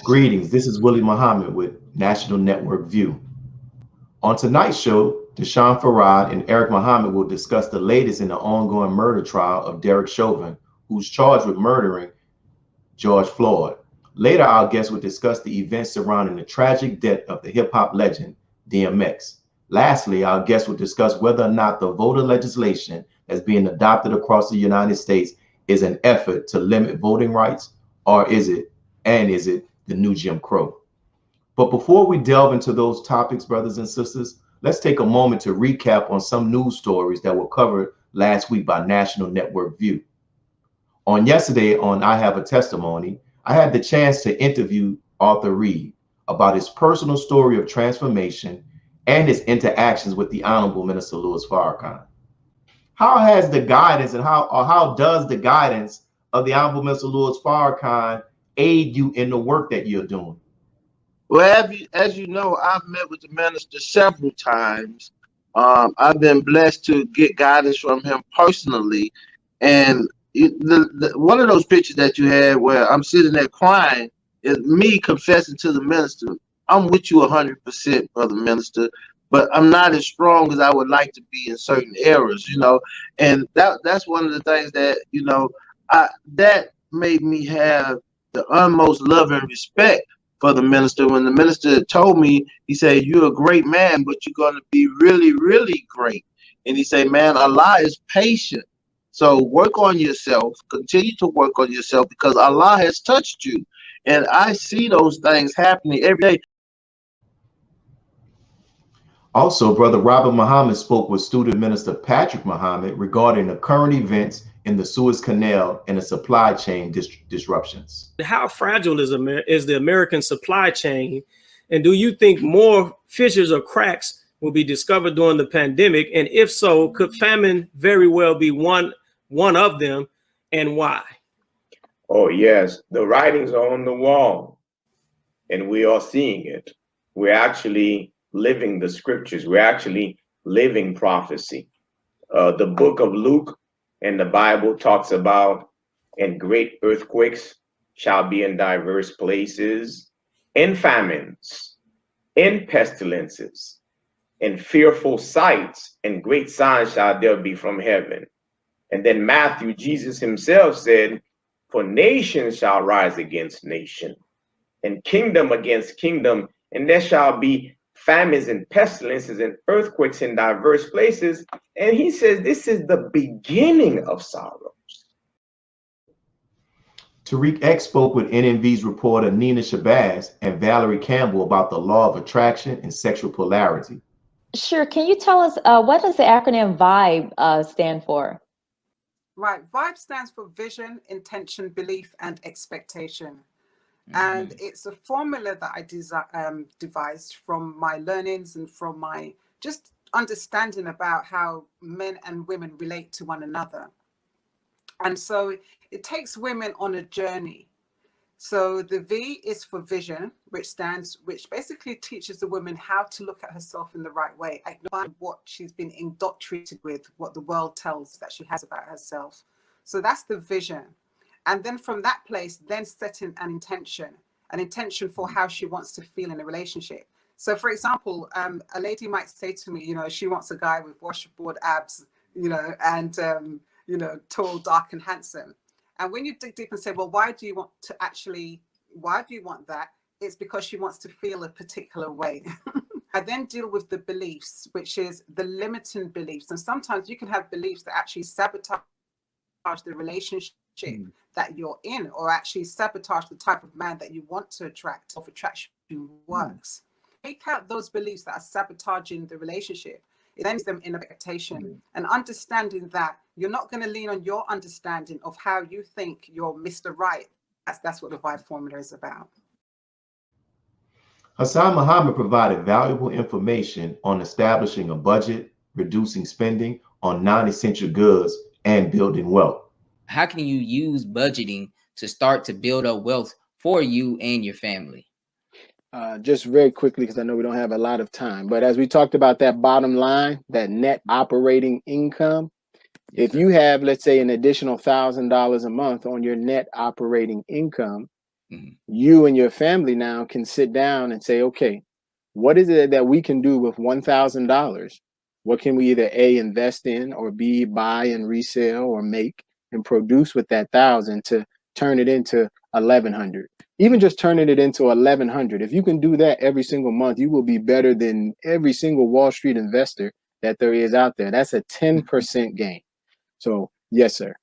Greetings, this is Willie Muhammad with National Network View. On tonight's show, Doshon, Farad, and Eric Muhammad will discuss the latest in the ongoing murder trial of Derek Chauvin, who's charged with murdering George Floyd. Later, our guests will discuss the events surrounding the tragic death of the hip-hop legend, DMX. Lastly, our guests will discuss whether or not the voter legislation that's being adopted across the United States is an effort to limit voting rights, or is it the new Jim Crow? But before we delve into those topics, brothers and sisters, let's take a moment to recap on some news stories that were covered last week by National Network View. On yesterday on I Have a Testimony, I had the chance to interview Arthur Reed about his personal story of transformation and his interactions with the Honorable Minister Louis Farrakhan. How has the guidance and how does the guidance of the Honorable Minister Louis Farrakhan aid you in the work that you're doing? Well, as you know, I've met with the minister several times. I've been blessed to get guidance from him personally. And one of those pictures that you had where I'm sitting there crying is me confessing to the minister, I'm with you 100%, brother minister, but I'm not as strong as I would like to be in certain areas, and that's one of the things that, that made me have the utmost love and respect for the minister. When the minister told me, he said, you're a great man, but you're going to be really, really great. And he said, man, Allah is patient. So work on yourself, continue to work on yourself, because Allah has touched you. And I see those things happening every day. Also, Brother Robert Muhammad spoke with Student Minister Patrick Muhammad regarding the current events in the Suez Canal and the supply chain disruptions. How fragile is the American supply chain? And do you think more fissures or cracks will be discovered during the pandemic? And if so, could famine very well be one of them, and why? Oh, yes. The writings are on the wall, and we are seeing it. We're actually living the scriptures. We're actually living prophecy. The book of Luke and the Bible talks about, and great earthquakes shall be in diverse places, in famines, in pestilences, in fearful sights, and great signs shall there be from heaven. And then Matthew, Jesus himself said, for nation shall rise against nation, and kingdom against kingdom, and there shall be famines and pestilences and earthquakes in diverse places. And he says this is the beginning of sorrows. Tariq X spoke with NMV's reporter Nina Shabazz and Valerie Campbell about the law of attraction and sexual polarity. Sure. Can you tell us what does the acronym VIBE stand for? Right. VIBE stands for vision, intention, belief, and expectation. And it's a formula that I devised from my learnings and from my just understanding about how men and women relate to one another. And so it takes women on a journey. So the V is for vision, which basically teaches the woman how to look at herself in the right way, acknowledge what she's been indoctrinated with, what the world tells that she has about herself. So that's the vision. And then from that place, then setting an intention for how she wants to feel in a relationship. So for example, a lady might say to me, she wants a guy with washboard abs, and, tall, dark and handsome. And when you dig deep and say, well, why do you want that? It's because she wants to feel a particular way. I then deal with the beliefs, which is the limiting beliefs. And sometimes you can have beliefs that actually sabotage the relationship that you're in, or actually sabotage the type of man that you want to attract. Self-attraction works. Take out those beliefs that are sabotaging the relationship. It ends them in expectation and understanding that you're not going to lean on your understanding of how you think you're Mr. Right. That's what the VIBE formula is about. Hassan Muhammad provided valuable information on establishing a budget, reducing spending on non-essential goods, and building wealth. How can you use budgeting to start to build up wealth for you and your family? Just very quickly, because I know we don't have a lot of time, but as we talked about that bottom line, that net operating income, if you have, let's say, an additional $1,000 a month on your net operating income, You and your family now can sit down and say, okay, what is it that we can do with $1,000? What can we either A, invest in, or B, buy and resell or make and produce with that 1,000 to turn it into 1,100? Even just turning it into 1,100. If you can do that every single month, you will be better than every single Wall Street investor that there is out there. That's a 10% gain. So yes, sir.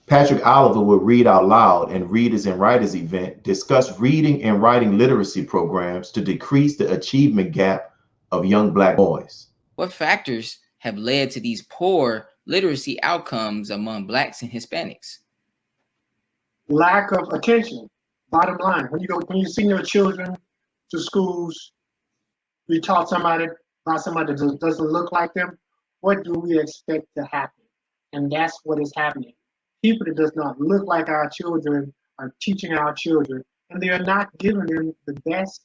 Patrick Oliver will read out loud and Readers and Writers event discuss reading and writing literacy programs to decrease the achievement gap of young Black boys. What factors have led to these poor literacy outcomes among Blacks and Hispanics? Lack of attention. Bottom line, when you send your children to schools, you taught somebody about somebody that doesn't look like them, what do we expect to happen? And that's what is happening. People that does not look like our children are teaching our children, and they are not giving them the best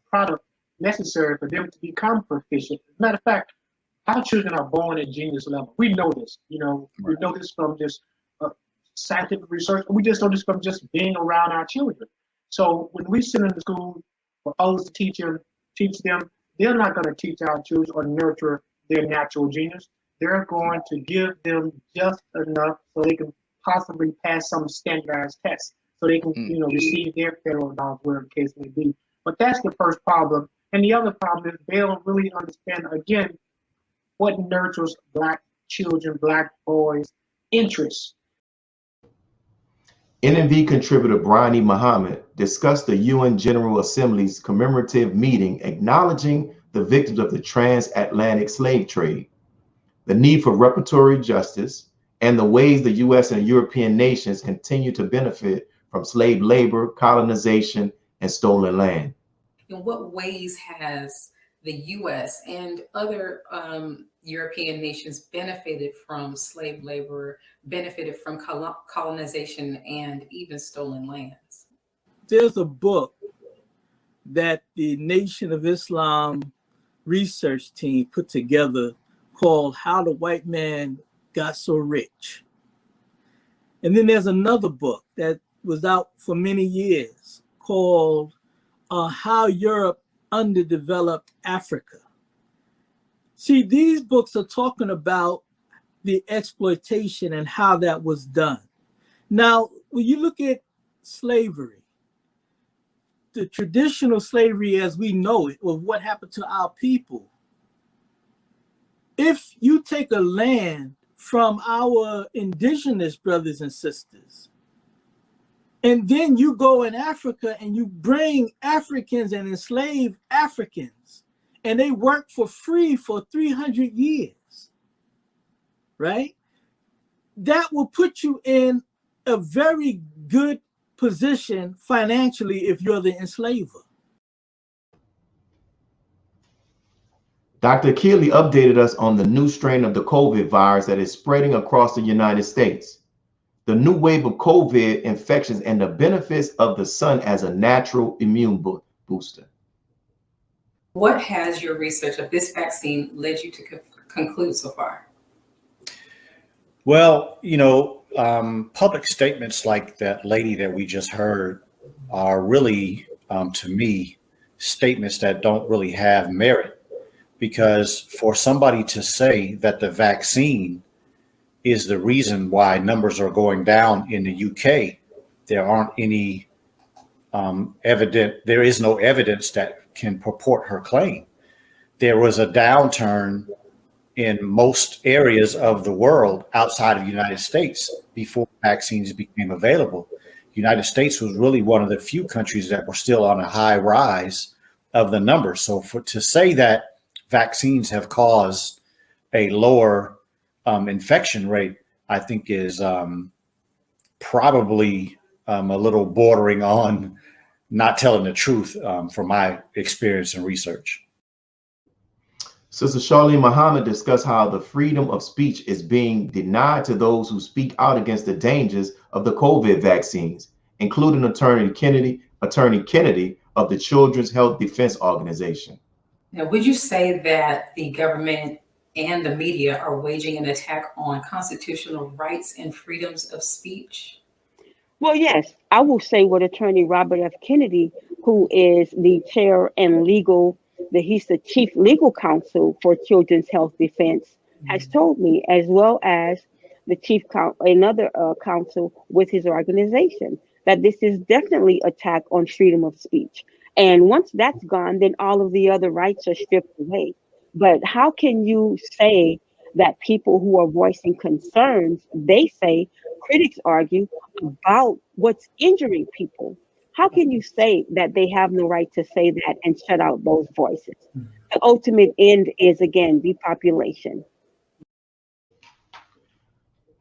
product necessary for them to become proficient. As a matter of fact, our children are born at genius level. We know this. We know this from just scientific research. We just know this from just being around our children. So when we send them to school for others to teach them, they're not going to teach our children or nurture their natural genius. They're going to give them just enough so they can possibly pass some standardized tests, so they can, receive their federal dollars, wherever the case may be. But that's the first problem. And the other problem is they don't really understand, again, what nurtures Black children, Black boys' interests. NMV contributor Willie B Muhammad discussed the UN General Assembly's commemorative meeting acknowledging the victims of the transatlantic slave trade, the need for reparatory justice, and the ways the U.S. and European nations continue to benefit from slave labor, colonization, and stolen land. In what ways has the U.S. and other European nations benefited from slave labor, benefited from colonization, and even stolen lands? There's a book that the Nation of Islam research team put together called How the White Man Got So Rich. And then there's another book that was out for many years called How Europe Underdeveloped Africa. See, these books are talking about the exploitation and how that was done. Now, when you look at slavery, the traditional slavery as we know it, or what happened to our people, if you take a land from our indigenous brothers and sisters, and then you go in Africa and you bring Africans and enslave Africans, and they work for free for 300 years, right? That will put you in a very good position financially if you're the enslaver. Dr. Keeley updated us on the new strain of the COVID virus that is spreading across the United States, the new wave of COVID infections, and the benefits of the sun as a natural immune booster. What has your research of this vaccine led you to conclude so far? Well, public statements like that lady that we just heard are really, to me, statements that don't really have merit. Because for somebody to say that the vaccine is the reason why numbers are going down in the UK, there aren't any there is no evidence that can purport her claim. There was a downturn in most areas of the world outside of the United States before vaccines became available. The United States was really one of the few countries that were still on a high rise of the numbers. So to say that vaccines have caused a lower infection rate, I think is probably a little bordering on not telling the truth from my experience and research. Sister Charlene Muhammad discussed how the freedom of speech is being denied to those who speak out against the dangers of the COVID vaccines, including Attorney Kennedy of the Children's Health Defense Organization. Now, would you say that the government and the media are waging an attack on constitutional rights and freedoms of speech? Well, yes, I will say what Attorney Robert F. Kennedy, who is the chair and he's the chief legal counsel for Children's Health Defense, has told me, as well as another counsel with his organization, that this is definitely attack on freedom of speech. And once that's gone, then all of the other rights are stripped away. But how can you say that people who are voicing concerns, they say, critics argue, about what's injuring people? How can you say that they have no right to say that and shut out those voices? The ultimate end is, again, depopulation.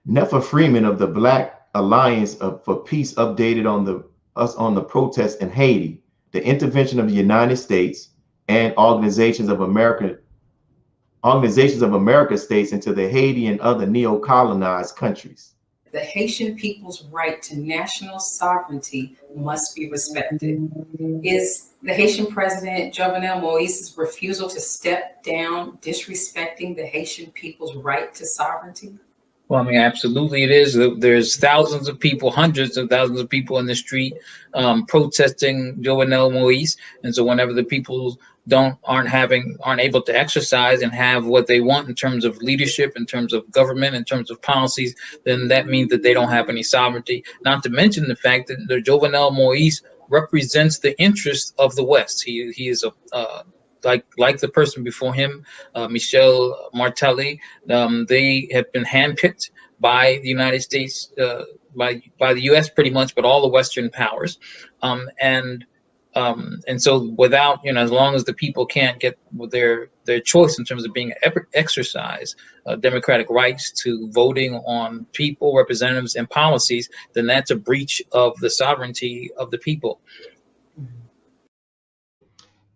Nefa Freeman of the Black Alliance for Peace updated on the protests in Haiti, the intervention of the United States and Organizations of America states into the Haiti and other neo-colonized countries. The Haitian people's right to national sovereignty must be respected. Is the Haitian president Jovenel Moise's refusal to step down disrespecting the Haitian people's right to sovereignty? Well, I mean, absolutely it is. There's thousands of people, hundreds of thousands of people in the street protesting Jovenel Moise. And so whenever the people aren't able to exercise and have what they want in terms of leadership, in terms of government, in terms of policies, then that means that they don't have any sovereignty. Not to mention the fact that the Jovenel Moise represents the interests of the West. He is like the person before him, Michel Martelly. They have been handpicked by the United States, by the U.S. pretty much, but all the Western powers, and so without, as long as the people can't get their choice in terms of being exercise democratic rights to voting on people, representatives, and policies, then that's a breach of the sovereignty of the people.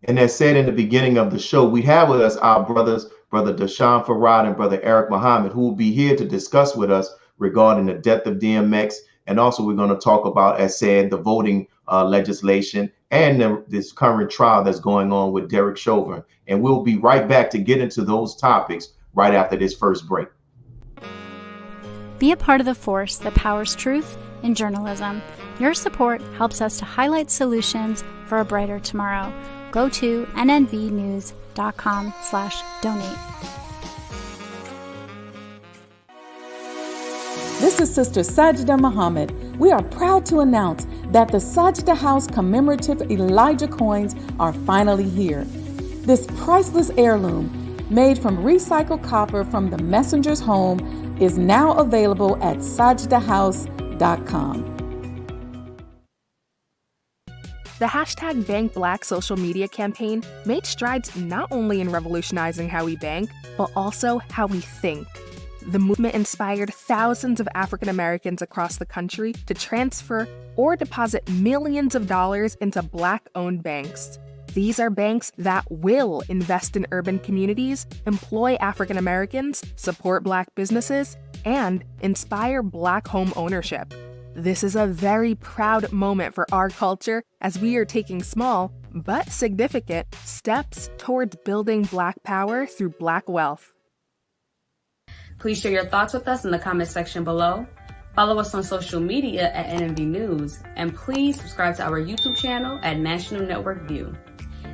And as said in the beginning of the show, we have with us our brothers, Brother Doshon Farad and Brother Eric Muhammad, who will be here to discuss with us regarding the death of DMX. And also we're going to talk about, as said, the voting legislation and this current trial that's going on with Derek Chauvin. And we'll be right back to get into those topics right after this first break. Be a part of the force that powers truth in journalism. Your support helps us to highlight solutions for a brighter tomorrow. Go to nnvnews.com/donate. This is Sister Sajda Muhammad. We are proud to announce that the Sajda House commemorative Elijah coins are finally here. This priceless heirloom, made from recycled copper from the messenger's home, is now available at sajdahouse.com. The hashtag Bank Black social media campaign made strides not only in revolutionizing how we bank, but also how we think. The movement inspired thousands of African Americans across the country to transfer or deposit millions of dollars into Black-owned banks. These are banks that will invest in urban communities, employ African Americans, support Black businesses, and inspire Black home ownership. This is a very proud moment for our culture as we are taking small, but significant, steps towards building Black power through Black wealth. Please share your thoughts with us in the comment section below. Follow us on social media at NNV News, and please subscribe to our YouTube channel at National Network View.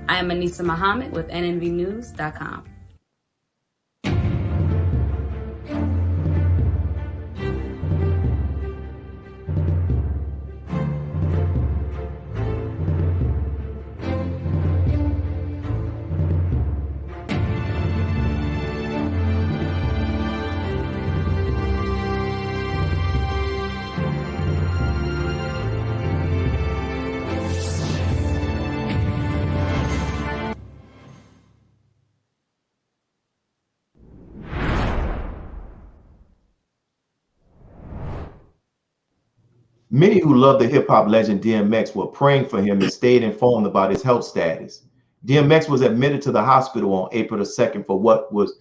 I am Anissa Muhammad with nnvnews.com. Many who love the hip-hop legend DMX were praying for him and stayed informed about his health status. DMX was admitted to the hospital on April the 2nd for what was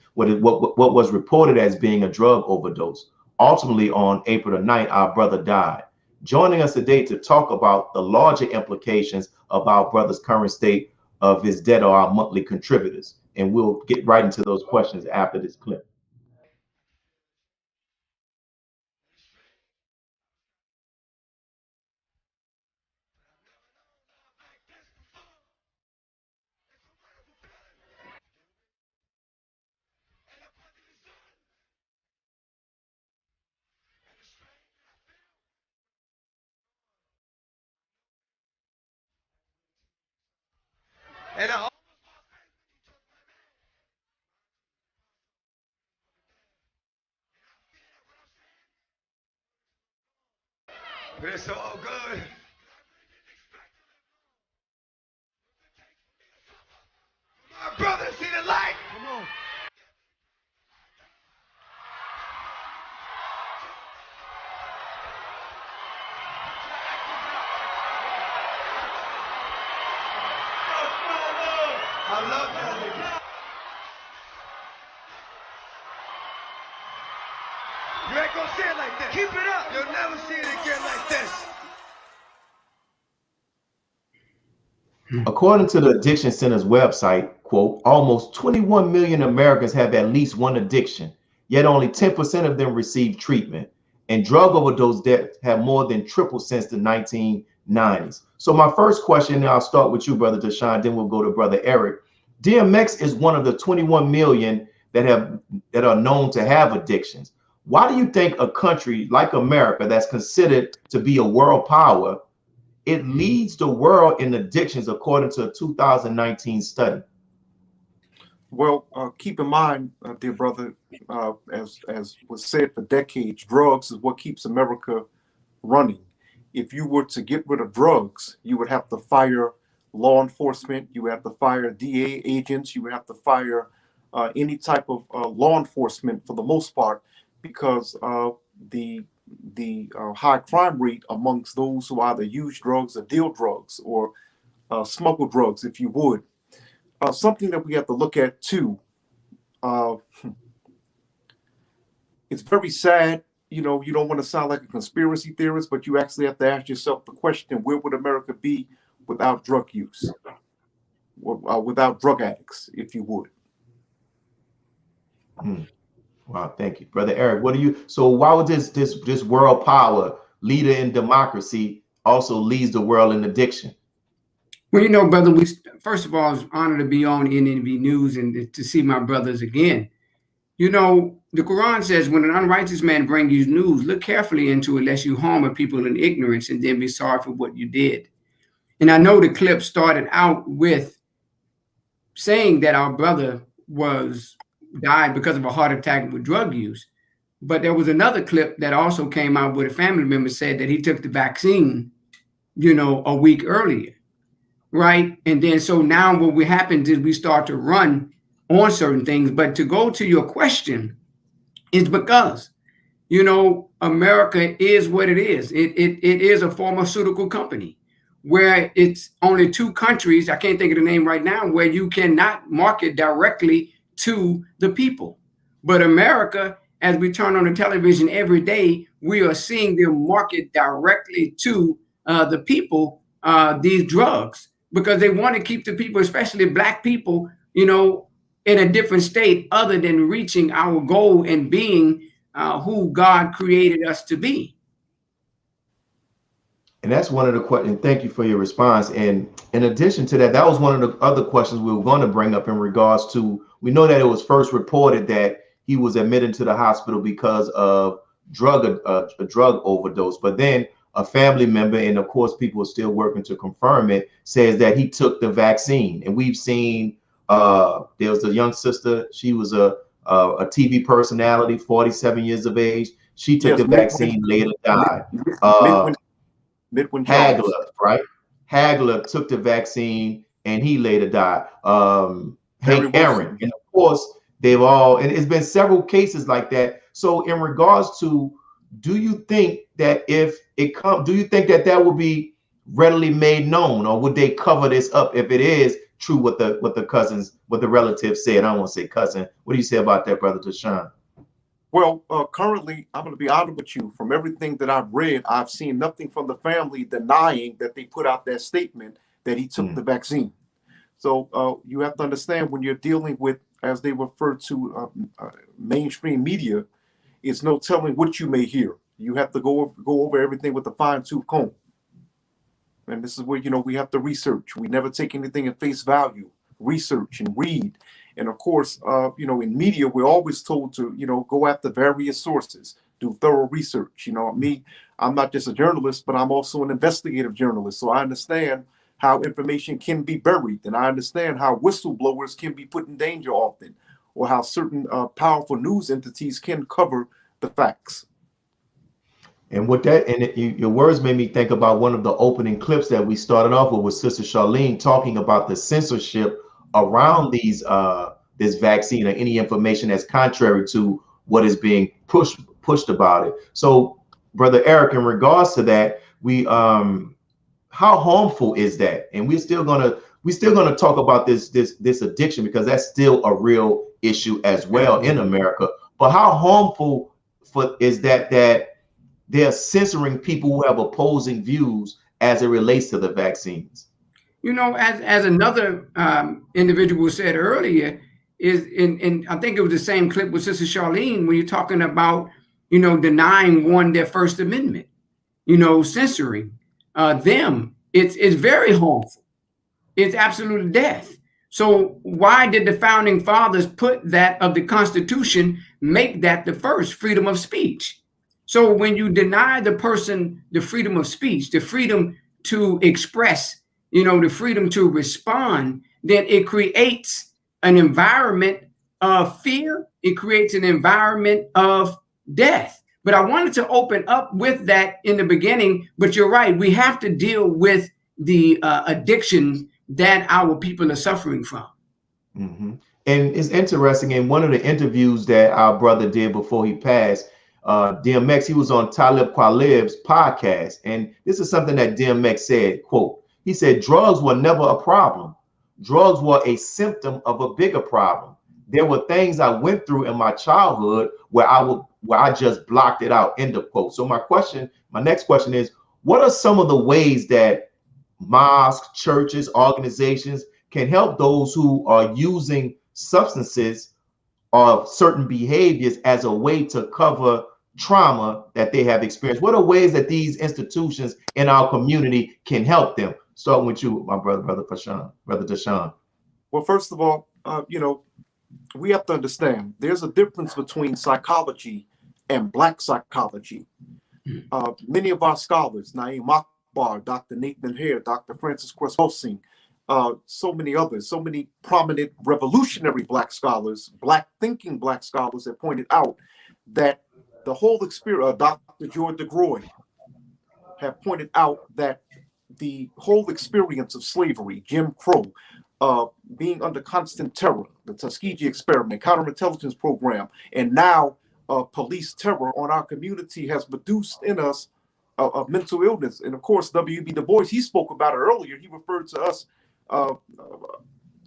reported as being a drug overdose. Ultimately, on April the 9th, our brother died. Joining us today to talk about the larger implications of our brother's current state of his death are our monthly contributors. And we'll get right into those questions after this clip. It's all good. My brother, see the light? Come on. I love that. You ain't gonna see it like that. Keep it up. You'll never see it again like this. According to the Addiction Center's website, quote, almost 21 million Americans have at least one addiction, yet only 10% of them receive treatment. And drug overdose deaths have more than tripled since the 1990s. So my first question, and I'll start with you, Brother Doshon, then we'll go to Brother Eric. DMX is one of the 21 million that are known to have addictions. Why do you think a country like America, that's considered to be a world power, it leads the world in addictions according to a 2019 study? Well, keep in mind, dear brother, as was said for decades, drugs is what keeps America running. If you were to get rid of drugs, you would have to fire law enforcement, you would have to fire DA agents, you would have to fire any type of law enforcement for the most part, because the high crime rate amongst those who either use drugs or deal drugs or smuggle drugs, if you would. Something that we have to look at too. It's very sad, you know, you don't want to sound like a conspiracy theorist, but you actually have to ask yourself the question, where would America be without drug use? Without drug addicts, if you would. Wow, thank you, Brother Eric. What do you? So why would this world power, leader in democracy, also leads the world in addiction? Well, you know, brother, first of all, it's an honor to be on NNV News and to see my brothers again. You know, the Quran says, when an unrighteous man brings you news, look carefully into it, lest you harm a people in ignorance and then be sorry for what you did. And I know the clip started out with saying that our brother died because of a heart attack with drug use. But there was another clip that also came out where a family member said that he took the vaccine, you know, a week earlier. Right. And then so now what happens is we start to run on certain things. But to go to your question is because, you know, America is what it is. It is a pharmaceutical company where it's only 2 countries, I can't think of the name right now, where you cannot market directly to the people. But America, as we turn on the television every day, we are seeing them market directly to the people these drugs, because they want to keep the people, especially Black people, you know, in a different state other than reaching our goal and being who God created us to be. And that's one of the questions. Thank you for your response. And in addition to that, that was one of the other questions we were going to bring up in regards to, we know that it was first reported that he was admitted to the hospital because of a drug overdose. But then a family member, and of course people are still working to confirm it, says that he took the vaccine. And we've seen there was a young sister, she was a TV personality, 47 years of age. She took the vaccine, later died. Hagler, right? Hagler took the vaccine and he later died. Hank Aaron, and of course they've all, and it's been several cases like that. So in regards to, do you think that if it comes, do you think that that will be readily made known, or would they cover this up if it is true what the relatives said? I don't want to say cousin. What do you say about that, Brother Doshon? Well, currently, I'm going to be honest with you. From everything that I've read, I've seen nothing from the family denying that they put out that statement that he took the vaccine. So you have to understand, when you're dealing with, as they refer to, mainstream media, it's no telling what you may hear. You have to go over everything with a fine-tooth comb. And this is where, you know, we have to research. We never take anything at face value. Research and read. And of course, you know, in media, we're always told to, you know, go after various sources, do thorough research. You know, I'm not just a journalist, but I'm also an investigative journalist. So I understand how information can be buried, and I understand how whistleblowers can be put in danger often, or how certain powerful news entities can cover the facts. And with that, your words made me think about one of the opening clips that we started off with Sister Charlene talking about the censorship around these this vaccine or any information that's contrary to what is being pushed about it. So, Brother Eric, in regards to that, we how harmful is that? And we're still gonna talk about this addiction, because that's still a real issue as well in America. But how harmful is that they're censoring people who have opposing views as it relates to the vaccines? You know, as another individual said earlier, and I think it was the same clip with Sister Charlene, when you're talking about, you know, denying one their First Amendment, you know, censoring them. It's very harmful. It's absolute death. So why did the founding fathers put that of the Constitution, make that the first, freedom of speech? So when you deny the person the freedom of speech, the freedom to express, you know, the freedom to respond, then it creates an environment of fear. It creates an environment of death. But I wanted to open up with that in the beginning, but you're right. We have to deal with the addiction that our people are suffering from. Mm-hmm. And it's interesting, in one of the interviews that our brother did before he passed, DMX, he was on Talib Kweli's podcast. And this is something that DMX said, quote, he said, drugs were never a problem. Drugs were a symptom of a bigger problem. There were things I went through in my childhood where I just blocked it out, end of quote. So my next question is, what are some of the ways that mosques, churches, organizations can help those who are using substances or certain behaviors as a way to cover trauma that they have experienced? What are ways that these institutions in our community can help them? Starting with you, my brother Doshon. Well, first of all, you know, we have to understand there's a difference between psychology and Black psychology. Many of our scholars, Naeem Akbar, Dr. Nathan Hare, Dr. Francis Cress-Hosing, so many others, so many prominent revolutionary Black scholars, Black thinking Black scholars have pointed out that the whole experience, Dr. George DeGroy have pointed out that the whole experience of slavery, Jim Crow, being under constant terror, the Tuskegee experiment, counterintelligence program, and now police terror on our community has produced in us a mental illness. And of course, W.B. Du Bois, he spoke about it earlier. He referred to us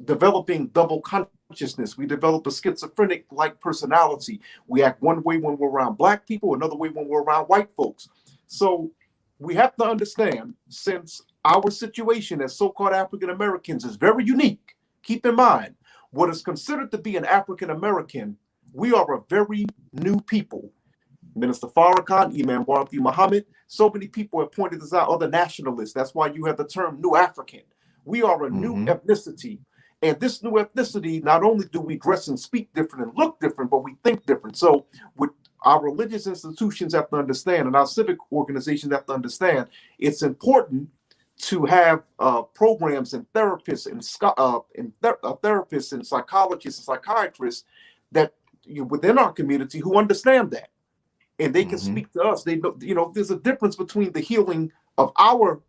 developing double consciousness. We develop a schizophrenic-like personality. We act one way when we're around Black people, another way when we're around white folks. So we have to understand, since our situation as so-called African Americans is very unique, keep in mind, what is considered to be an African American, we are a very new people. Minister Farrakhan, Imam Willie B Muhammad, so many people have pointed this out, other nationalists. That's why you have the term New African. We are a new ethnicity. And this new ethnicity, not only do we dress and speak different and look different, but we think different. So with our religious institutions have to understand, and our civic organizations have to understand, it's important to have programs and therapists and therapists and psychologists and psychiatrists that within our community who understand that, and they can speak to us. They know, you know, there's a difference between the healing of our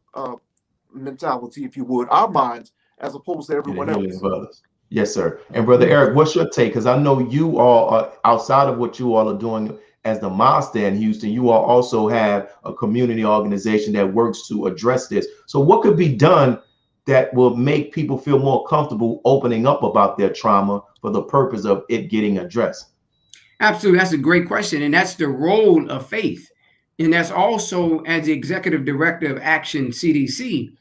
mentality, if you would, our minds, as opposed to everyone else. Yes, sir. And Brother Eric, what's your take? Because I know you all are, outside of what you all are doing as the mosque in Houston, you all also have a community organization that works to address this. So what could be done that will make people feel more comfortable opening up about their trauma for the purpose of it getting addressed? Absolutely. That's a great question. And that's the role of faith. And that's also, as the executive director of Action CDC,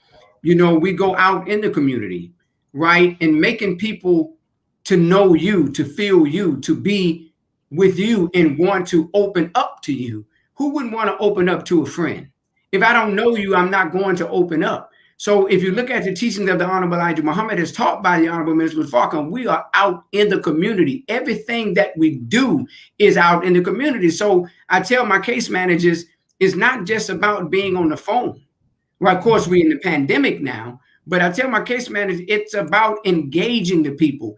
you know, we go out in the community, right? And making people to know you, to feel you, to be with you and want to open up to you. Who wouldn't want to open up to a friend? If I don't know you, I'm not going to open up. So if you look at the teachings of the Honorable Elijah Muhammad as taught by the Honorable Minister Farrakhan, we are out in the community. Everything that we do is out in the community. So I tell my case managers, it's not just about being on the phone. Well, of course, we're in the pandemic now, but I tell my case managers, it's about engaging the people,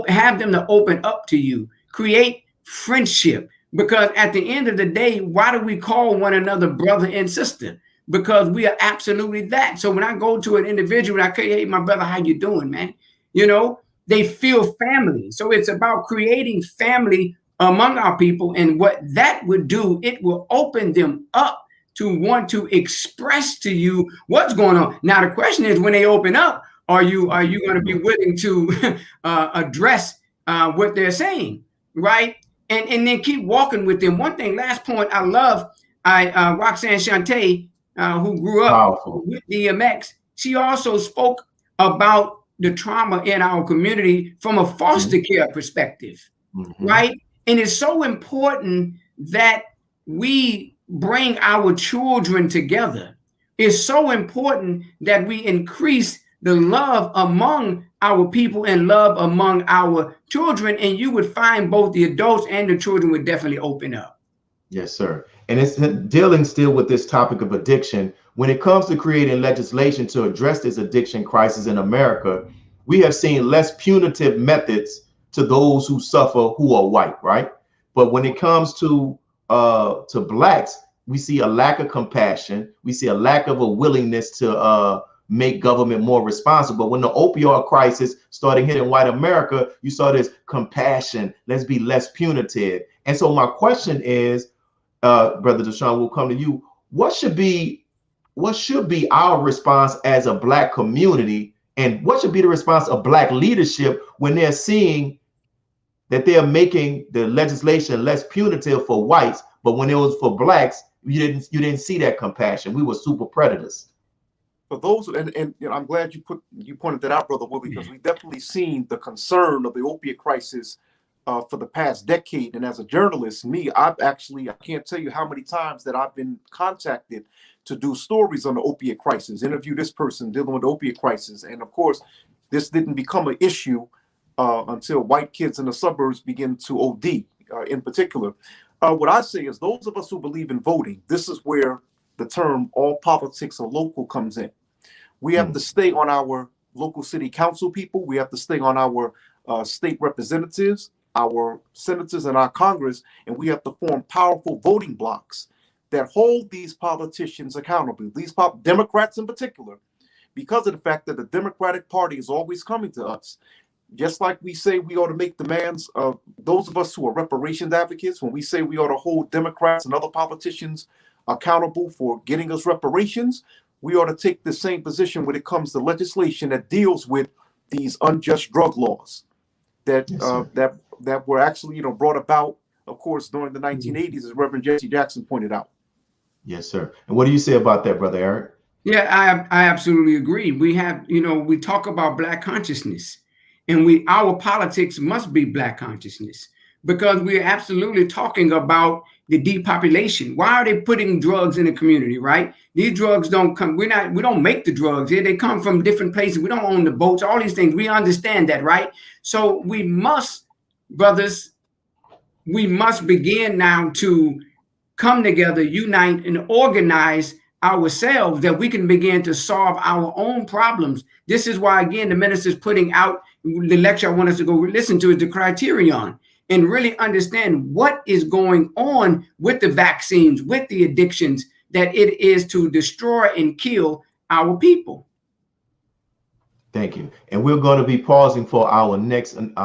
have them to open up to you, create friendship, Because at the end of the day, why do we call one another brother and sister? Because we are absolutely that. So when I go to an individual, I say, hey, my brother, how you doing, man? You know, they feel family. So it's about creating family among our people. And what that would do, it will open them up to want to express to you what's going on. Now, the question is, when they open up, are you going to be willing to address what they're saying, right? And then keep walking with them. One thing, last point, I love Roxanne Shante, who grew up with DMX. She also spoke about the trauma in our community from a foster care perspective, right? And it's so important that we bring our children together. It's so important that we increase the love among our people and love among our children, and you would find both the adults and the children would definitely open up. Yes, sir. And it's dealing still with this topic of addiction. When it comes to creating legislation to address this addiction crisis in America, we have seen less punitive methods to those who suffer who are white, right? But when it comes to blacks, we see a lack of compassion. We see a lack of a willingness to make government more responsible. When the opioid crisis started hitting white America, you saw this compassion. Let's be less punitive. And so my question is, Brother Doshon, we'll come to you. What should be our response as a black community, and what should be the response of black leadership when they're seeing that they're making the legislation less punitive for whites, but when it was for blacks, you didn't see that compassion. We were super predators. For those, and you know, I'm glad you pointed that out, Brother Will, because we've definitely seen the concern of the opiate crisis for the past decade. And as a journalist, I can't tell you how many times that I've been contacted to do stories on the opiate crisis, interview this person dealing with the opiate crisis. And of course, this didn't become an issue until white kids in the suburbs begin to OD in particular. What I say is, those of us who believe in voting, this is where the term all politics are local comes in. We have to stay on our local city council people. We have to stay on our state representatives, our senators, and our Congress, and we have to form powerful voting blocks that hold these politicians accountable, these Democrats in particular, because of the fact that the Democratic Party is always coming to us. Just like we say we ought to make demands of those of us who are reparations advocates, when we say we ought to hold Democrats and other politicians accountable for getting us reparations, we ought to take the same position when it comes to legislation that deals with these unjust drug laws that that were actually brought about, of course, during the 1980s, as Reverend Jesse Jackson pointed out. Yes, sir. And what do you say about that, Brother Eric? Yeah, I absolutely agree. We have, we talk about black consciousness, and our politics must be black consciousness, because we're absolutely talking about the depopulation. Why are they putting drugs in the community, right? These drugs don't come, we don't make the drugs here. They come from different places. We don't own the boats, all these things. We understand that, right? So we must, brothers, we must begin now to come together, unite, and organize ourselves, that we can begin to solve our own problems. This is why, again, the minister's putting out the lecture I want us to go listen to, is the criterion, and really understand what is going on with the vaccines, with the addictions, that it is to destroy and kill our people. Thank you. And we're going to be pausing for our next break.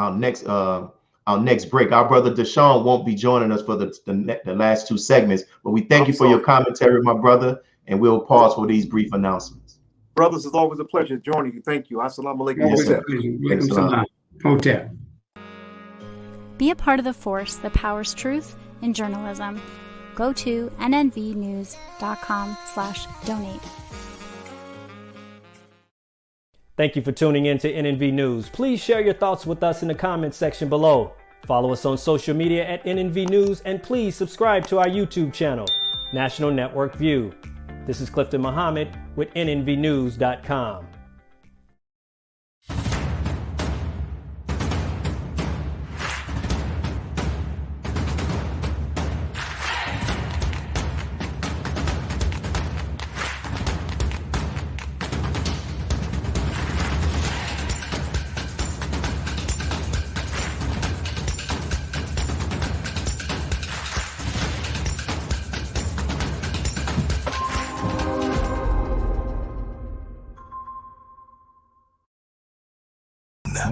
Our brother Doshon won't be joining us for the last two segments, but we thank you for your commentary, my brother, and we'll pause for these brief announcements. Brothers, it's always a pleasure joining you. Thank you. Assalamu alaikum. Yes, Be a part of the force that powers truth in journalism. Go to nnvnews.com/donate. Thank you for tuning in to NNV News. Please share your thoughts with us in the comments section below. Follow us on social media at NNV News, and please subscribe to our YouTube channel, National Network View. This is Clifton Muhammad with nnvnews.com.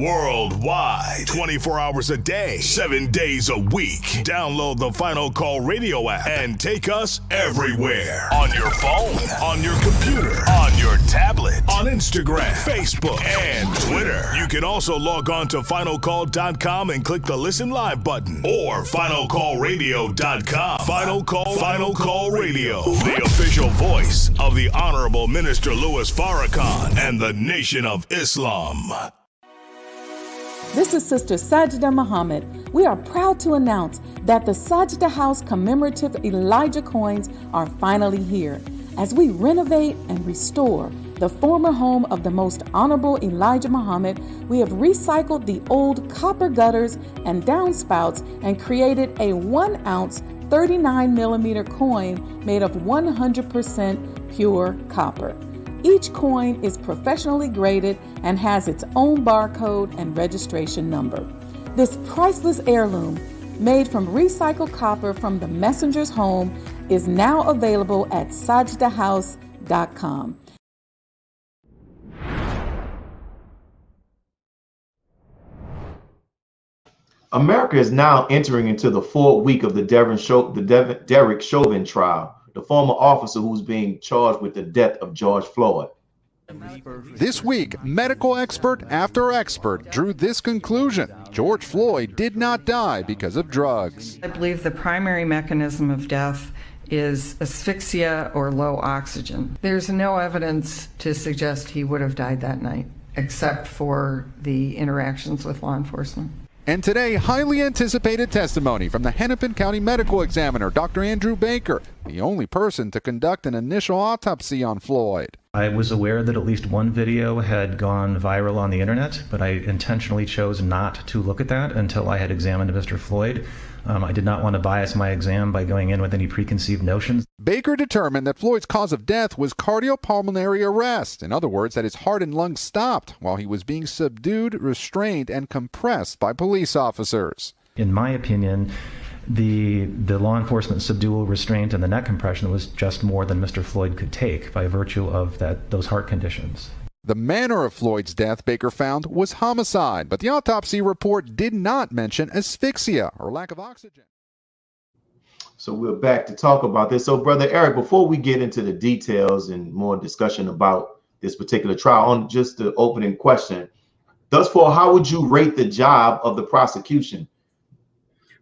worldwide, 24 hours a day, 7 days a week. Download the Final Call Radio app and take us everywhere. On your phone, on your computer, on your tablet, on Instagram, Facebook, and Twitter. You can also log on to finalcall.com and click the Listen Live button, or finalcallradio.com. Final Call Radio, the official voice of the Honorable Minister Louis Farrakhan and the Nation of Islam. This is Sister Sajda Muhammad. We are proud to announce that the Sajda House commemorative Elijah coins are finally here. As we renovate and restore the former home of the Most Honorable Elijah Muhammad, we have recycled the old copper gutters and downspouts and created a 1-ounce 39mm coin made of 100% pure copper. Each coin is professionally graded and has its own barcode and registration number. This priceless heirloom, made from recycled copper from the messenger's home, is now available at sajdahouse.com. America is now entering into the 4th week of the Derek Chauvin trial, the former officer who's being charged with the death of George Floyd. This week, medical expert after expert drew this conclusion: George Floyd did not die because of drugs. I believe the primary mechanism of death is asphyxia or low oxygen. There's no evidence to suggest he would have died that night, except for the interactions with law enforcement. And today, highly anticipated testimony from the Hennepin County Medical Examiner, Dr. Andrew Baker, the only person to conduct an initial autopsy on Floyd. I was aware that at least one video had gone viral on the internet, but I intentionally chose not to look at that until I had examined Mr. Floyd. I did not want to bias my exam by going in with any preconceived notions. Baker determined that Floyd's cause of death was cardiopulmonary arrest. In other words, that his heart and lungs stopped while he was being subdued, restrained, and compressed by police officers. In my opinion, the law enforcement subdual, restraint, and the neck compression was just more than Mr. Floyd could take by virtue of those heart conditions. The manner of Floyd's death, Baker found, was homicide, but the autopsy report did not mention asphyxia or lack of oxygen. So we're back to talk about this. So, Brother Eric, before we get into the details and more discussion about this particular trial, on just the opening question, thus far, how would you rate the job of the prosecution?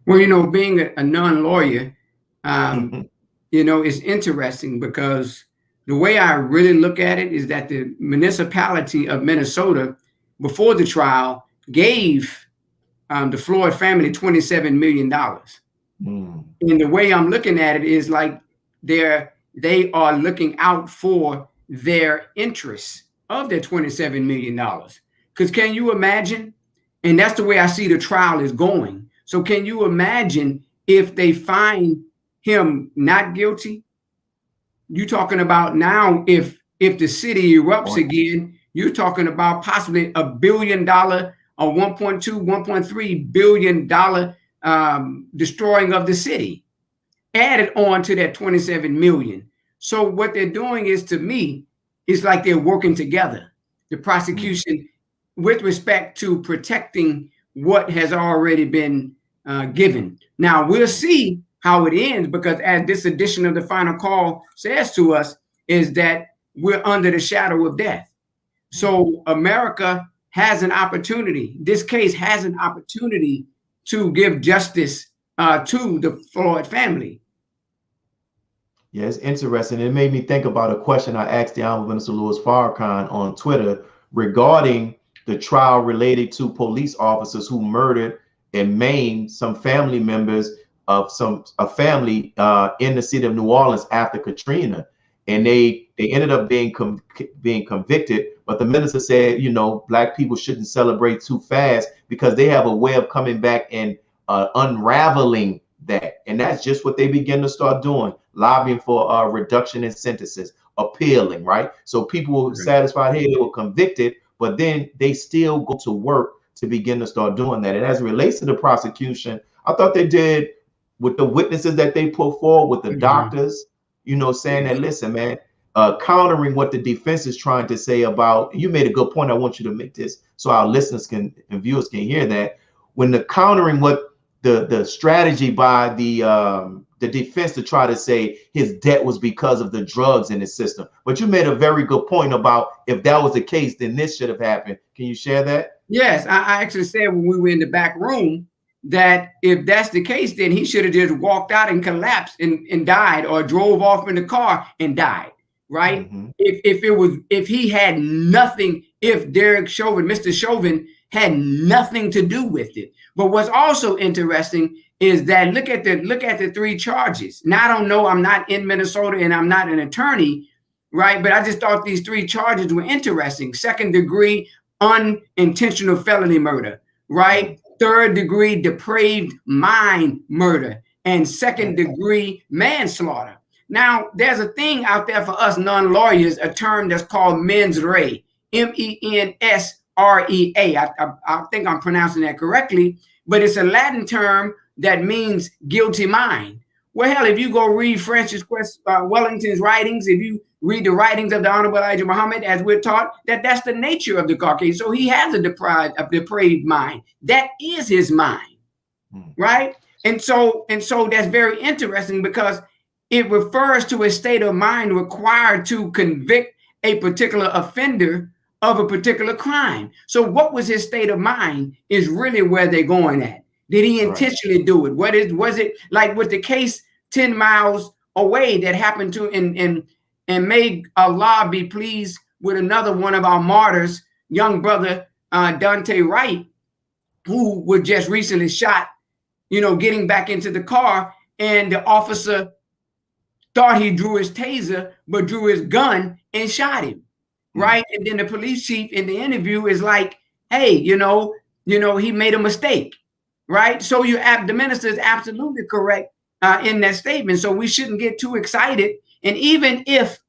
Well, being a non-lawyer, it's interesting because the way I really look at it is that the municipality of Minnesota, before the trial, gave the Floyd family $27 million. And the way I'm looking at it is like they are looking out for their interests of their $27 million. Because can you imagine? And that's the way I see the trial is going. So can you imagine if they find him not guilty? You're talking about now, if the city erupts again, you're talking about possibly $1 billion or $1.3 billion destroying of the city, added on to that 27 million. So what they're doing is, to me, is like they're working together, the prosecution, with respect to protecting what has already been given. Now we'll see how it ends, because as this edition of the Final Call says to us, is that we're under the shadow of death. So America has an opportunity. This case has an opportunity to give justice to the Floyd family. Yeah, it's interesting. It made me think about a question I asked the Honorable Minister Louis Farrakhan on Twitter regarding the trial related to police officers who murdered and maimed some family members of a family in the city of New Orleans after Katrina, and they ended up being convicted. But the minister said, Black people shouldn't celebrate too fast because they have a way of coming back and unraveling that, and that's just what they begin to start doing, lobbying for a reduction in sentences, appealing, right? So people were satisfied, hey, they were convicted, but then they still go to work to begin to start doing that. And as it relates to the prosecution, I thought they did, with the witnesses that they put forward, with the doctors, saying that, listen, man, countering what the defense is trying to say about, you made a good point. I want you to make this so our listeners and viewers can hear that. When the countering what the strategy by the defense to try to say his death was because of the drugs in his system. But you made a very good point about if that was the case, then this should have happened. Can you share that? Yes, I actually said when we were in the back room that if that's the case, then he should have just walked out and collapsed and died, or drove off in the car and died, right? If he had nothing, if Derek Chauvin, Mr. Chauvin, had nothing to do with it. But what's also interesting is that look at the three charges. Now, I don't know, I'm not in Minnesota and I'm not an attorney, right? But I just thought these three charges were interesting. 2nd degree unintentional felony murder, right? 3rd degree depraved mind murder, and 2nd degree manslaughter. Now, there's a thing out there for us non-lawyers, a term that's called mens rea, MENSREA. I think I'm pronouncing that correctly, but it's a Latin term that means guilty mind. Well, hell, if you go read Francis Wellington's writings, if you read the writings of the Honorable Elijah Muhammad, as we're taught, that's the nature of the Caucasian. So he has a depraved mind. That is his mind, right? And so that's very interesting because it refers to a state of mind required to convict a particular offender of a particular crime. So what was his state of mind is really where they're going at. Did he intentionally do it? Was it like with the case 10 miles away that happened to and may Allah be pleased with another one of our martyrs, young brother Dante Wright, who was just recently shot, getting back into the car, and the officer thought he drew his taser, but drew his gun and shot him. Right. And then the police chief in the interview is like, hey, he made a mistake. Right. So the minister is absolutely correct in that statement. So we shouldn't get too excited. And even if,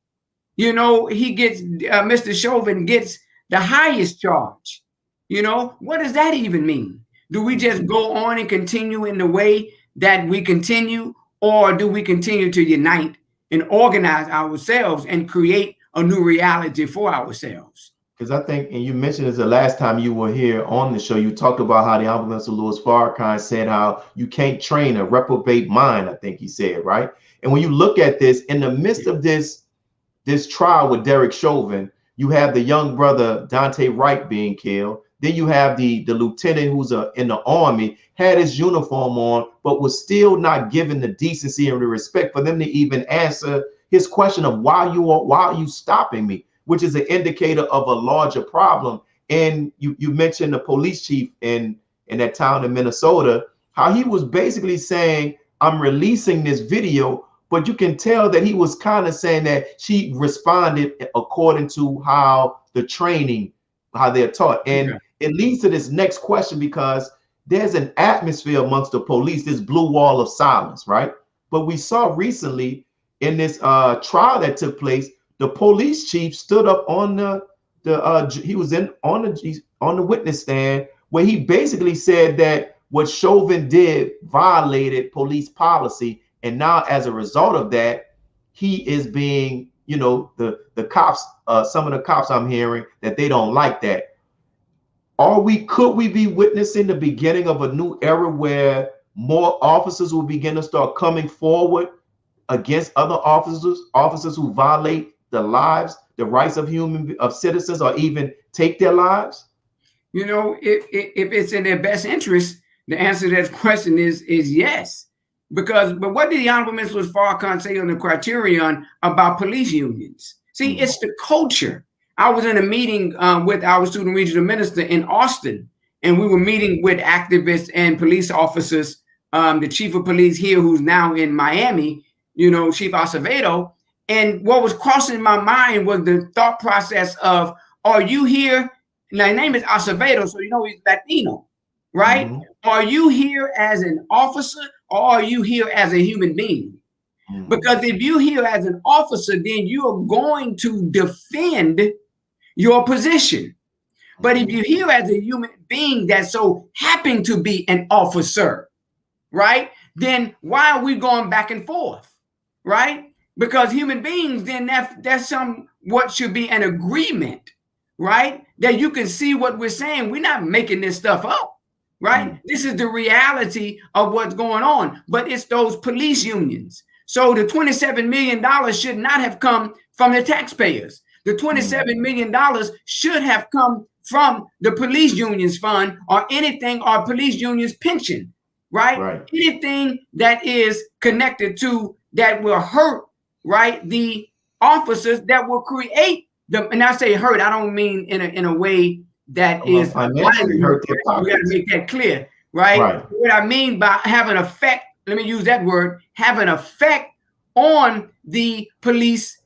he gets Mr. Chauvin gets the highest charge, what does that even mean? Do we just go on and continue in the way that we continue, or do we continue to unite and organize ourselves and create a new reality for ourselves? Because I think, and you mentioned this the last time you were here on the show, you talked about how the Honorable Mr. Louis Farrakhan said how you can't train a reprobate mind, I think he said, right? And when you look at this, in the midst of this trial with Derek Chauvin, you have the young brother Dante Wright being killed. Then you have the lieutenant who's in the army, had his uniform on, but was still not given the decency and the respect for them to even answer his question of why are you stopping me, which is an indicator of a larger problem. And you mentioned the police chief in that town in Minnesota, how he was basically saying, I'm releasing this video, but you can tell that he was kind of saying that she responded according to how the training, how they're taught. And it leads to this next question, because there's an atmosphere amongst the police, this blue wall of silence, right? But we saw recently in this trial that took place, the police chief stood up on on the witness stand, where he basically said that what Chauvin did violated police policy, and now as a result of that, he is being, the cops, some of the cops I'm hearing that they don't like that. Could we be witnessing the beginning of a new era where more officers will begin to start coming forward against other officers who violate the rights of citizens, or even take their lives? If it's in their best interest, the answer to that question is yes. But what did the Honorable Mr. Farrakhan say on the criterion about police unions? See, it's the culture. I was in a meeting with our student regional minister in Austin, and we were meeting with activists and police officers, the chief of police here, who's now in Miami, Chief Acevedo. And what was crossing my mind was the thought process of, are you here? Now, his name is Acevedo, so he's Latino, right? Are you here as an officer, or are you here as a human being? Because if you're here as an officer, then you are going to defend your position. But if you're here as a human being that so happen to be an officer, right? Then why are we going back and forth, right? because human beings, then that's what should be an agreement, right? That you can see what we're saying. We're not making this stuff up, right? This is the reality of what's going on. But it's those police unions. So the $27 million should not have come from the taxpayers. The $27 million should have come from the police unions fund or anything, or police unions pension, right? Anything that is connected to that will hurt, right, the officers that will create the, and I say hurt, I don't mean in a way that is financially hurt their pockets. We got to make that clear, right? What I mean by have an effect, let me use that word, have an effect on the police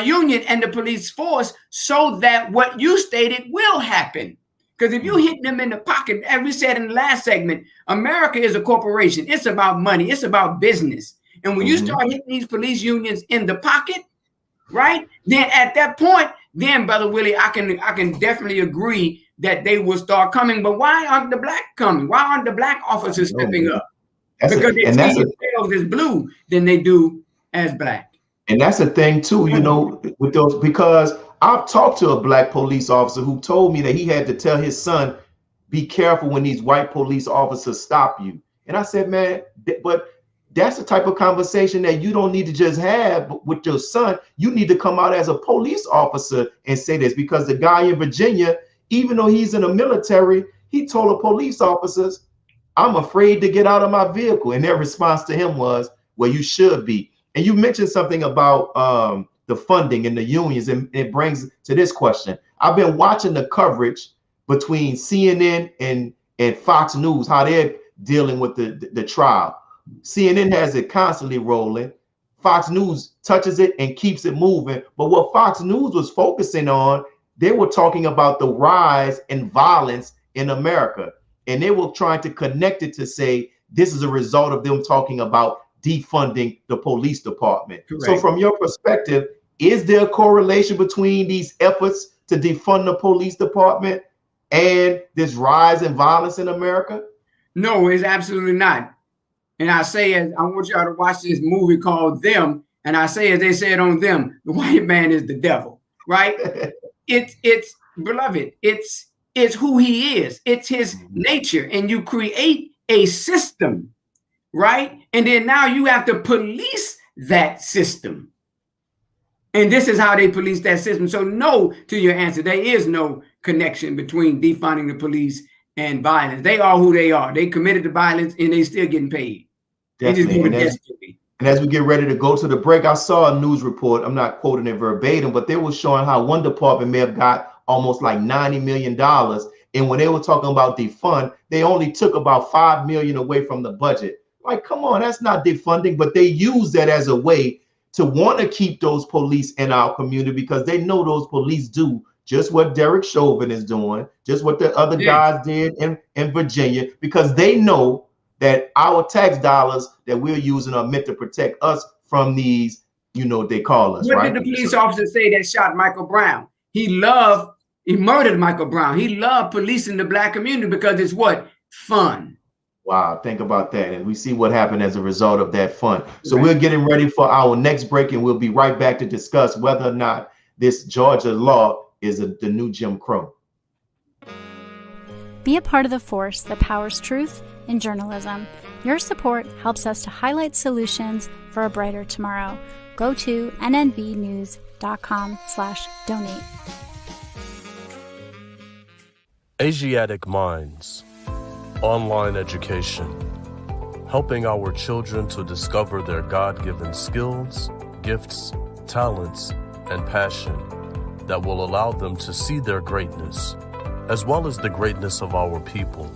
union and the police force, so that what you stated will happen. Because if you hit them in the pocket, as we said in the last segment, America is a corporation. It's about money. It's about business. And when you start hitting these police unions in the pocket, right, then at that point, then Brother Willie, I can definitely agree that they will start coming. But why aren't the black coming? Why aren't the black officers stepping up? Because they see themselves as blue than they do as black. And that's the thing too, you know, with those, because I've talked to a black police officer who told me that he had to tell his son, be careful when these white police officers stop you. And I said, man, but that's the type of conversation that you don't need to just have with your son. You need to come out as a police officer and say this, because the guy in Virginia, even though he's in the military, he told the police officers, I'm afraid to get out of my vehicle. And their response to him was, well, you should be. And you mentioned something about the funding and the unions, and it brings to this question. I've been watching the coverage between CNN and Fox News, how they're dealing with the trial. CNN has it constantly rolling. Fox News touches it and keeps it moving. But what Fox News was focusing on, they were talking about the rise in violence in America. And they were trying to connect it to say, this is a result of them talking about defunding the police department. Correct. So from your perspective, is there a correlation between these efforts to defund the police department and this rise in violence in America? No, it's absolutely not. And I say, I want y'all to watch this movie called Them. And I say, as they said on Them, the white man is the devil, right? It's beloved. It's who he is. It's his nature. And you create a system, right? And then now you have to police that system. And this is how they police that system. So no, to your answer, there is no connection between defunding the police and violence. They are who they are. They committed the violence and they still getting paid. Definitely. And as we get ready to go to the break, I saw a news report. I'm not quoting it verbatim, but they were showing how one department may have got almost like $90 million. And when they were talking about defund, they only took about $5 million away from the budget. Like, come on, that's not defunding, but they use that as a way to want to keep those police in our community, because they know those police do just what Derek Chauvin is doing, just what the other guys did in Virginia, because they know that our tax dollars that we're using are meant to protect us from these, you know, they call us, what right? Did the police officer say that shot Michael Brown? He murdered Michael Brown. He loved policing the black community because it's what? Fun. Wow, think about that. And we see what happened as a result of that fun. So we're getting ready for our next break, and we'll be right back to discuss whether or not this Georgia law is the new Jim Crow. Be a part of the force that powers truth in journalism. Your support helps us to highlight solutions for a brighter tomorrow. Go to nnvnews.com/donate. Asiatic Minds. Online education. Helping our children to discover their God-given skills, gifts, talents, and passion that will allow them to see their greatness, as well as the greatness of our people.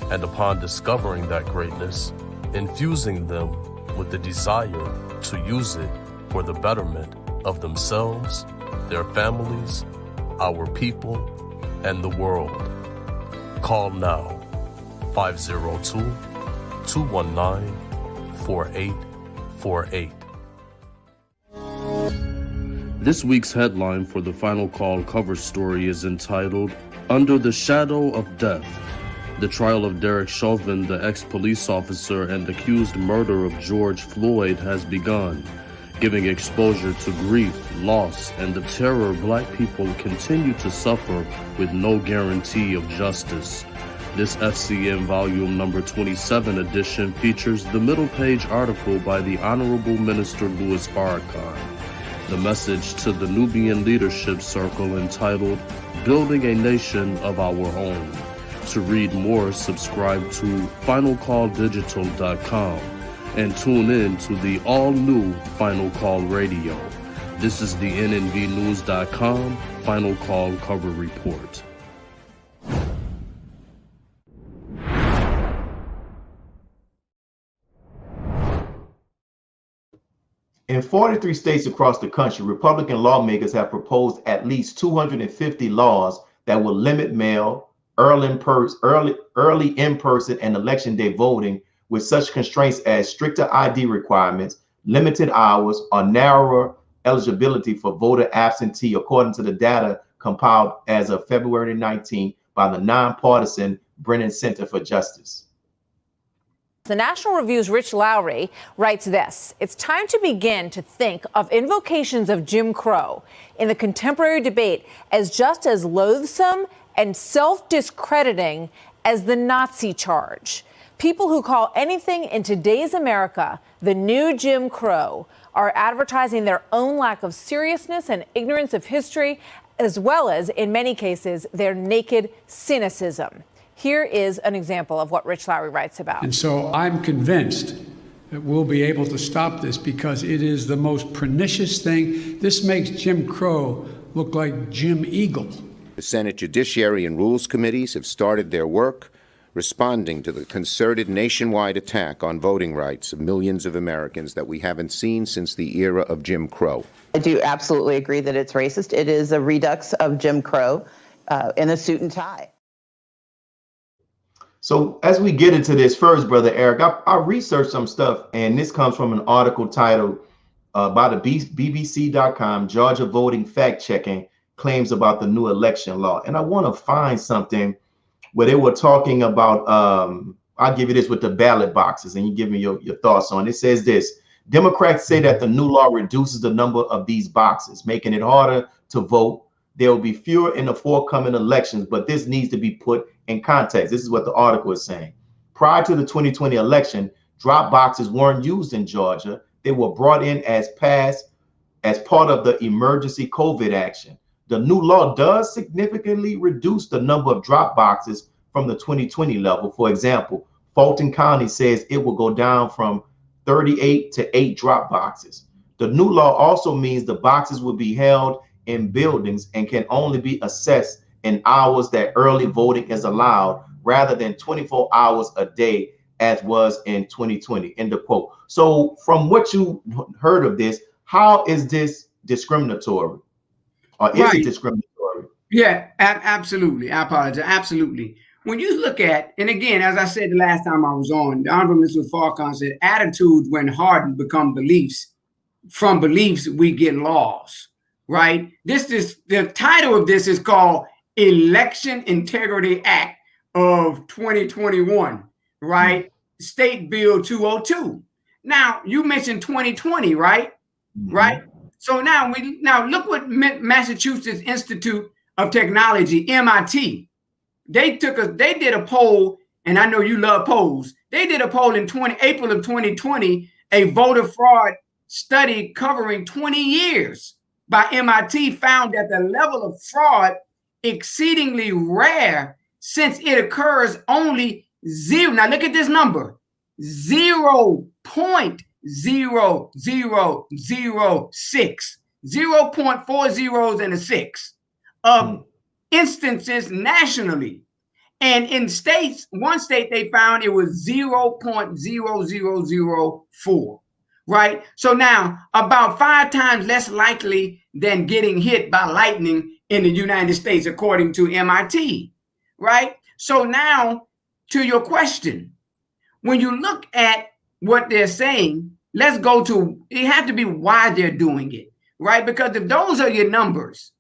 And upon discovering that greatness, infusing them with the desire to use it for the betterment of themselves, their families, our people, and the world. Call now, 502-219-4848. This week's headline for the Final Call cover story is entitled, Under the Shadow of Death. The trial of Derek Chauvin, the ex-police officer and accused murderer of George Floyd, has begun. giving exposure to grief, loss, and the terror Black people continue to suffer with no guarantee of justice. This FCM Volume Number 27 edition features the middle page article by the Honorable Minister Louis Farrakhan, the message to the Nubian Leadership Circle entitled Building a Nation of Our Own. To read more, subscribe to finalcalldigital.com and tune in to the all-new Final Call Radio. This is the nnvnews.com Final Call Cover Report. In 43 states across the country, Republican lawmakers have proposed at least 250 laws that will limit mail, early in-person, and election day voting, with such constraints as stricter ID requirements, limited hours, or narrower eligibility for voter absentee, according to the data compiled as of February 19 by the nonpartisan Brennan Center for Justice. The National Review's Rich Lowry writes this: "It's time to begin to think of invocations of Jim Crow in the contemporary debate as just as loathsome and self-discrediting as the Nazi charge. People who call anything in today's America the new Jim Crow are advertising their own lack of seriousness and ignorance of history, as well as, in many cases, their naked cynicism." Here is an example of what Rich Lowry writes about. And so I'm convinced that we'll be able to stop this because it is the most pernicious thing. This makes Jim Crow look like Jim Eagle. The Senate Judiciary and Rules Committees have started their work responding to the concerted nationwide attack on voting rights of millions of Americans that we haven't seen since the era of Jim Crow. I do absolutely agree that it's racist. It is a redux of Jim Crow in a suit and tie. So as we get into this first, Brother Eric, I researched some stuff, and this comes from an article titled by the BBC.com, Georgia Voting Fact Checking Claims About the New Election Law. And I want to find something where they were talking about, I'll give you this with the ballot boxes, and you give me your thoughts on it. It says this: Democrats say that the new law reduces the number of these boxes, making it harder to vote. There will be fewer in the forthcoming elections, but this needs to be put in context. This is what the article is saying. Prior to the 2020 election, drop boxes weren't used in Georgia. They were brought in as part of the emergency COVID action. The new law does significantly reduce the number of drop boxes from the 2020 level. For example, Fulton County says it will go down from 38 to 8 drop boxes. The new law also means the boxes will be held in buildings and can only be assessed in hours that early voting is allowed, rather than 24 hours a day as was in 2020, end of quote. So from what you heard of this, how is this discriminatory? Or is it discriminatory? Yeah, absolutely. I apologize. Absolutely. When you look at, and again, as I said the last time I was on, the Honorable Mr. Farrakhan said, attitudes when hardened become beliefs. From beliefs, we get laws. Right? The title of this is called Election Integrity Act of 2021, right? State Bill 202. Now, you mentioned 2020, right? Right? So now look what Massachusetts Institute of Technology, MIT, they did a poll, and I know you love polls. They did a poll in April of 2020, a voter fraud study covering 20 years by MIT found that the level of fraud exceedingly rare, since it occurs only zero. Now look at this number, 0.0006, 0.4 zeros and a 6 of instances nationally. And in states, one state they found it was 0.0004. Right? So now about 5 times less likely than getting hit by lightning in the United States, according to MIT. Right? So now to your question, when you look at what they're saying, let's go to, it has to be why they're doing it. Right? Because if those are your numbers,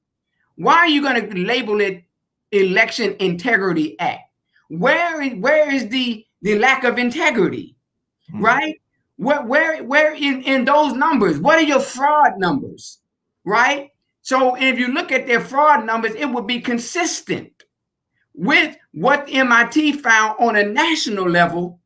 why are you going to label it Election Integrity Act? Where is the lack of integrity? Right? Where in those numbers? What are your fraud numbers, right? So if you look at their fraud numbers, it would be consistent with what MIT found on a national level.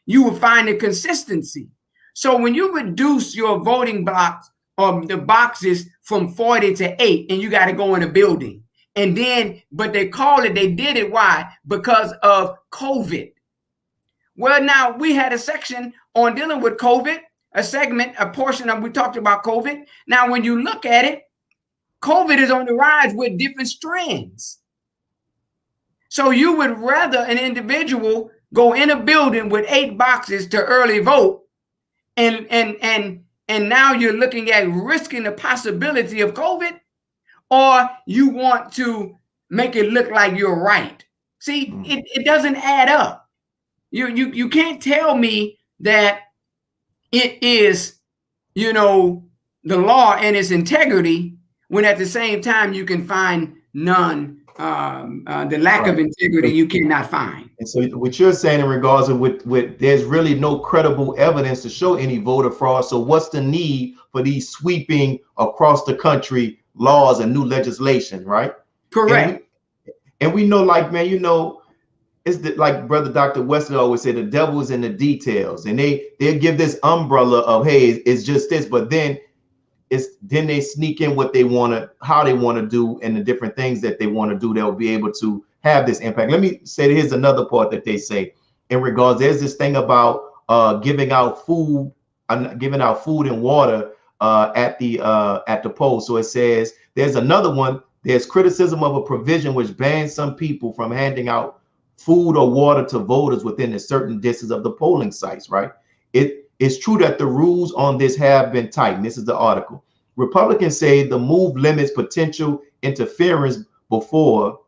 You will find a consistency. So when you reduce your voting blocks or the boxes from 40 to 8, and you got to go in a building, and then, but they did it, why? Because of COVID. Well, now we had a section on dealing with COVID, a portion of, we talked about COVID. Now, when you look at it, COVID is on the rise with different strands. So you would rather an individual go in a building with 8 boxes to early vote, and now you're looking at risking the possibility of COVID, or you want to make it look like you're right. See, it doesn't add up. You can't tell me that it is, the law and its integrity, when at the same time you can find the lack of integrity you cannot find. And so what you're saying in regards to with there's really no credible evidence to show any voter fraud. So what's the need for these sweeping across the country laws and new legislation, right? Correct. And we know, like, man, it's like Brother Dr. Wesley always said, the devil is in the details, and they give this umbrella of, hey, it's just this, but then they sneak in what they want to, how they want to do, and the different things that they want to do that will be able to have this impact. Let me say, here's another part that they say in regards, there's this thing about giving out food and water at the polls. So it says there's another one. There's criticism of a provision which bans some people from handing out food or water to voters within a certain distance of the polling sites, right? It's true that the rules on this have been tightened. This is the article. Republicans say the move limits potential interference before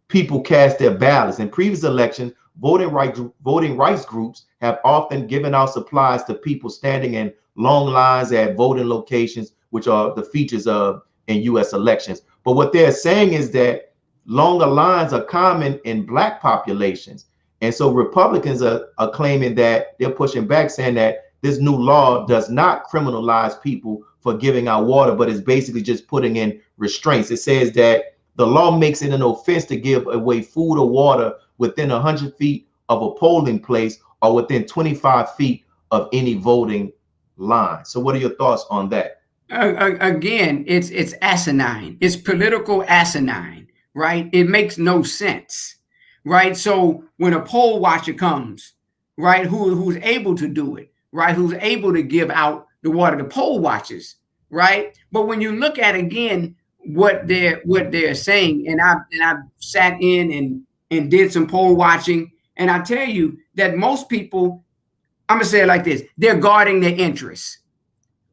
people cast their ballots. In previous elections, voting rights groups have often given out supplies to people standing in long lines at voting locations, which are the features of in U.S. elections. But what they're saying is that longer lines are common in Black populations. And so Republicans are claiming that they're pushing back, saying that this new law does not criminalize people for giving out water, but it's basically just putting in restraints. It says that the law makes it an offense to give away food or water within 100 feet of a polling place or within 25 feet of any voting line. So what are your thoughts on that? Again, it's asinine. It's political asinine, right? It makes no sense, right? So when a poll watcher comes, right, who's able to do it, right, who's able to give out the water, the poll watchers, right? But when you look at, again, what they're saying, and I've sat in and did some poll watching, and I tell you that most people, I'm gonna say it like this, they're guarding their interests.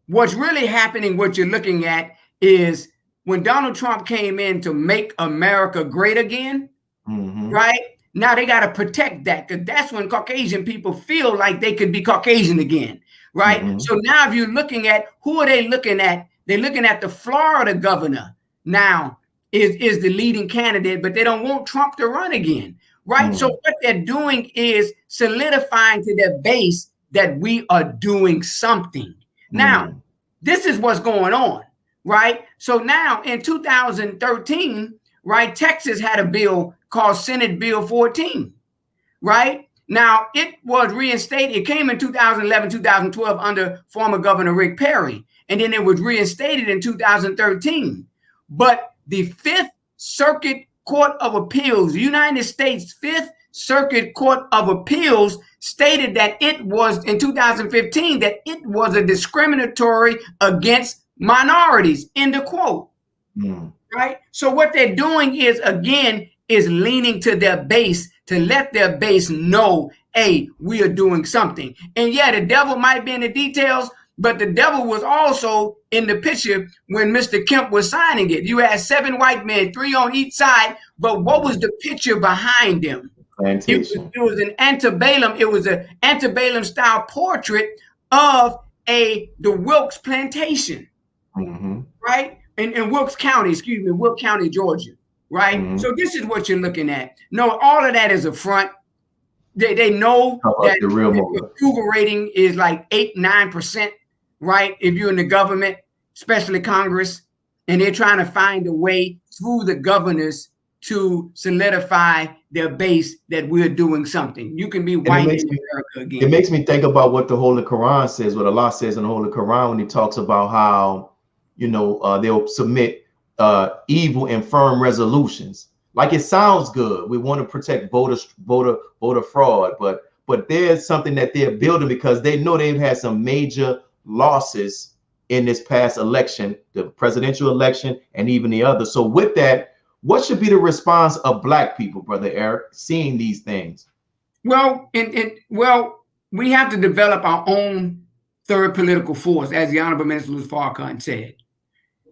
What's really happening, what you're looking at, is when Donald Trump came in to make America great again, right? Now they got to protect that, because that's when Caucasian people feel like they could be Caucasian again, right? So now if you're looking at, who are they looking at? They're looking at the Florida governor now is the leading candidate, but they don't want Trump to run again, right? So what they're doing is solidifying to their base that we are doing something. Now, this is what's going on, right? So now in 2013, right, Texas had a bill called Senate Bill 14, right? Now, it was reinstated. It came in 2011, 2012 under former Governor Rick Perry, and then it was reinstated in 2013. But the Fifth Circuit Court of Appeals, the United States Fifth Circuit Court of Appeals, stated that it was, in 2015, that it was a discriminatory against minorities, end of quote. Right? So what they're doing is, again, is leaning to their base to let their base know, hey, we are doing something. And yeah, the devil might be in the details, but the devil was also in the picture when Mr. Kemp was signing it. You had 7 white men, 3 on each side, but what was the picture behind them? It was an antebellum. It was an antebellum style portrait of the Wilkes plantation, right? In Wilkes County, Wilkes County, Georgia, right? So this is what you're looking at. No, all of that is a front. They know that the real the approval rating is like 8-9%, right? If you're in the government, especially Congress, and they're trying to find a way through the governors to solidify their base that we're doing something. You can be white in America again. It makes me think about what the Holy Quran says, what Allah says in the Holy Quran when He talks about how, they'll submit evil and firm resolutions. Like, it sounds good. We want to protect voter fraud, but there's something that they're building because they know they've had some major losses in this past election, the presidential election, and even the other. So with that, what should be the response of Black people, Brother Eric, seeing these things? Well, we have to develop our own third political force, as the Honorable Minister Farad said.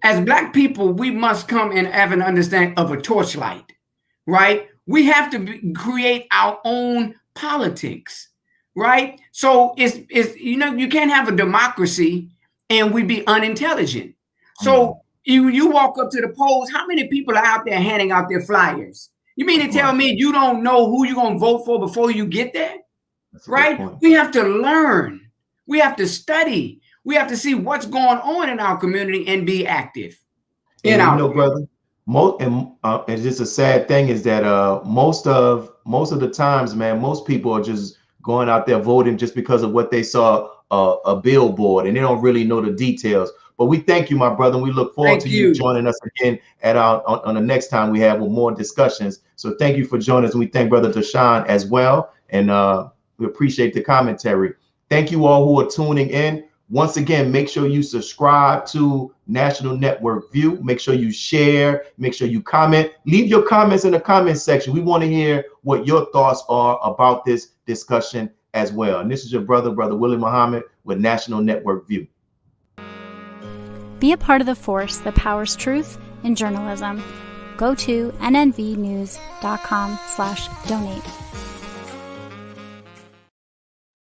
As Black people, we must come and have an understanding of a torchlight, right? We have to create our own politics, right? So it's you can't have a democracy and we be unintelligent. So you walk up to the polls, how many people are out there handing out their flyers? You mean to tell me you don't know who you're going to vote for before you get there? Right? We have to learn. We have to study. We have to see what's going on in our community and be active. Brother, it's just a sad thing is that most of the times, man, most people are just going out there voting just because of what they saw a billboard, and they don't really know the details. But we thank you, my brother. And we look forward to you joining us again on the next time we have with more discussions. So thank you for joining us. And we thank Brother Doshon as well. And we appreciate the commentary. Thank you all who are tuning in. Once again, make sure you subscribe to National Network View. Make sure you share. Make sure you comment. Leave your comments in the comment section. We want to hear what your thoughts are about this discussion as well. And this is your brother, Brother Willie Muhammad with National Network View. Be a part of the force that powers truth in journalism. Go to nnvnews.com/donate.